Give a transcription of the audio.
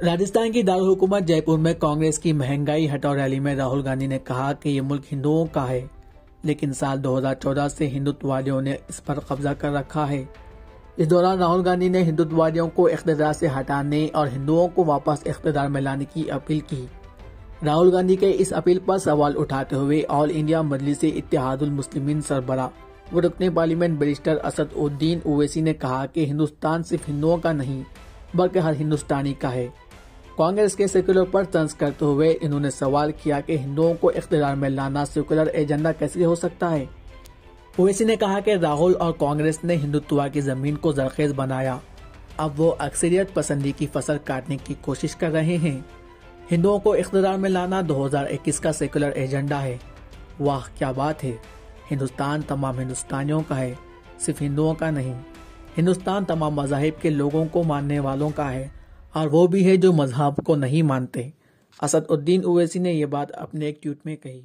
राजस्थान की दारुल-हुकूमत जयपुर में कांग्रेस की महंगाई हटाओ रैली में राहुल गांधी ने कहा कि ये मुल्क हिंदुओं का है, लेकिन साल 2014 से हिंदुत्ववादियों ने इस पर कब्जा कर रखा है। इस दौरान राहुल गांधी ने हिंदुत्ववादियों को इख्तियार से हटाने और हिंदुओं को वापस इख्तियार में लाने की अपील की। राहुल गांधी के इस अपील पर सवाल उठाते हुए ऑल इंडिया मजलिस इत्तेहादुल मुस्लिमीन सरबराह व रुकने पार्लियामेंट बैरिस्टर असद उद्दीन ओवैसी ने कहा कि हिंदुस्तान सिर्फ हिंदुओं का नहीं बल्कि हर हिंदुस्तानी का है। कांग्रेस के सेक्युलर पर तंज करते हुए इन्होंने सवाल किया कि हिंदुओं को इख्तियार में लाना सेक्युलर एजेंडा कैसे हो सकता है। ओवैसी ने कहा कि राहुल और कांग्रेस ने हिंदुत्व की जमीन को जरखेज बनाया, अब वो अक्सरियत पसंदी की फसल काटने की कोशिश कर रहे हैं। हिंदुओं को इख्तियार में लाना 2021 का सेक्युलर एजेंडा है। वाह क्या बात है, हिंदुस्तान तमाम हिंदुस्तानियों का है, सिर्फ हिंदुओं का नहीं। हिंदुस्तान तमाम मज़ाहिब के लोगों को मानने वालों का है, और वो भी है जो मजहब को नहीं मानते। असद उद्दीन ओवैसी ने ये बात अपने एक ट्वीट में कही।